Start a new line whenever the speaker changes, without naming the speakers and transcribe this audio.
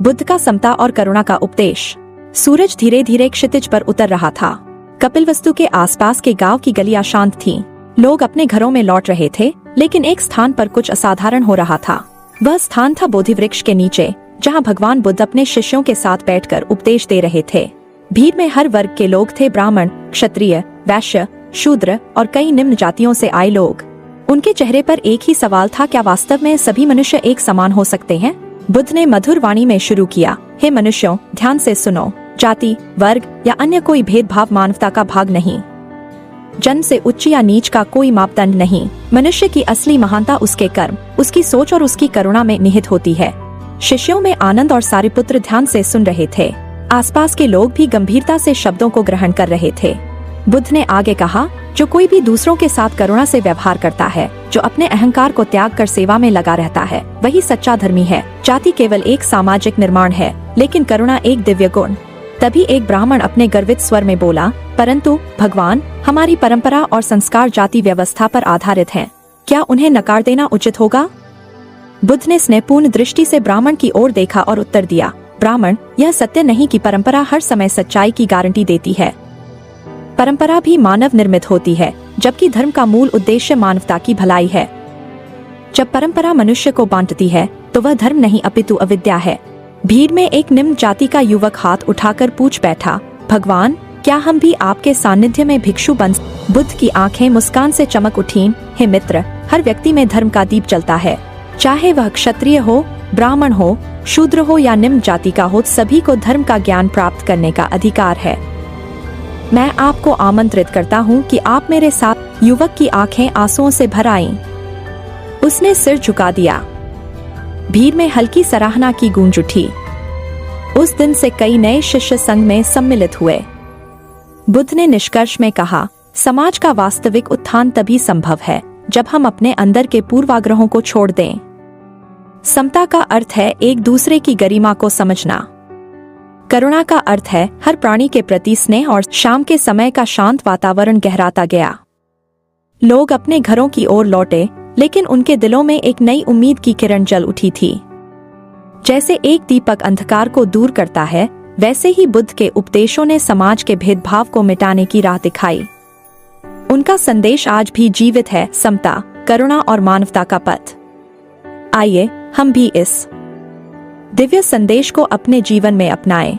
बुद्ध का समता और करुणा का उपदेश। सूरज धीरे धीरे क्षितिज पर उतर रहा था। कपिलवस्तु के आसपास के गांव की गलियां शांत थीं। लोग अपने घरों में लौट रहे थे, लेकिन एक स्थान पर कुछ असाधारण हो रहा था। वह स्थान था बोधि वृक्ष के नीचे, जहां भगवान बुद्ध अपने शिष्यों के साथ बैठकर उपदेश दे रहे थे। भीड़ में हर वर्ग के लोग थे, ब्राह्मण, क्षत्रिय, वैश्य, शूद्र और कई निम्न जातियों से आए लोग। उनके चेहरे पर एक ही सवाल था, क्या वास्तव में सभी मनुष्य एक समान हो सकते हैं? बुद्ध ने मधुर वाणी में शुरू किया, हे मनुष्यों, ध्यान से सुनो। जाति, वर्ग या अन्य कोई भेदभाव मानवता का भाग नहीं। जन्म से उच्च या नीच का कोई मापदंड नहीं। मनुष्य की असली महानता उसके कर्म, उसकी सोच और उसकी करुणा में निहित होती है। शिष्यों में आनंद और सारिपुत्र ध्यान से सुन रहे थे। आसपास के लोग भी गंभीरता से शब्दों को ग्रहण कर रहे थे। बुद्ध ने आगे कहा, जो कोई भी दूसरों के साथ करुणा से व्यवहार करता है, जो अपने अहंकार को त्याग कर सेवा में लगा रहता है, वही सच्चा धर्मी है। जाति केवल एक सामाजिक निर्माण है, लेकिन करुणा एक दिव्य गुण। तभी एक ब्राह्मण अपने गर्वित स्वर में बोला, परंतु भगवान, हमारी परंपरा और संस्कार जाति व्यवस्था पर आधारित हैं। क्या उन्हें नकार देना उचित होगा? बुद्ध ने स्नेहपूर्ण दृष्टि से ब्राह्मण की ओर देखा और उत्तर दिया, ब्राह्मण, यह सत्य नहीं कि परंपरा हर समय सच्चाई की गारंटी देती है। परंपरा भी मानव निर्मित होती है, जबकि धर्म का मूल उद्देश्य मानवता की भलाई है। जब परंपरा मनुष्य को बांटती है, तो वह धर्म नहीं अपितु अविद्या है। भीड़ में एक निम्न जाति का युवक हाथ उठाकर पूछ बैठा, भगवान, क्या हम भी आपके सानिध्य में भिक्षु बन? बुद्ध की आंखें मुस्कान से चमक उठीं, हे मित्र, हर व्यक्ति में धर्म का दीप जलता है। चाहे वह क्षत्रिय हो, ब्राह्मण हो, शूद्र हो या निम्न जाति का हो, सभी को धर्म का ज्ञान प्राप्त करने का अधिकार है। मैं आपको आमंत्रित करता हूँ कि आप मेरे साथ। युवक की आंखें आंसुओं से भर आईं। उसने सिर झुका दिया। भीड़ में हल्की सराहना की गूंज उठी। उस दिन से कई नए शिष्य संघ में सम्मिलित हुए। बुद्ध ने निष्कर्ष में कहा, समाज का वास्तविक उत्थान तभी संभव है जब हम अपने अंदर के पूर्वाग्रहों को छोड़ दें। समता का अर्थ है एक दूसरे की गरिमा को समझना। करुणा का अर्थ है हर प्राणी के प्रति स्नेह, और शाम के समय का शांत वातावरण गहराता गया। लोग अपने घरों की ओर लौटे, लेकिन उनके दिलों में एक नई उम्मीद की किरण जल उठी थी। जैसे एक दीपक अंधकार को दूर करता है, वैसे ही बुद्ध के उपदेशों ने समाज के भेदभाव को मिटाने की राह दिखाई। उनका संदेश आज भी जीवित है, समता, करुणा और मानवता का पथ। आइए हम भी इस दिव्य संदेश को अपने जीवन में अपनाएं।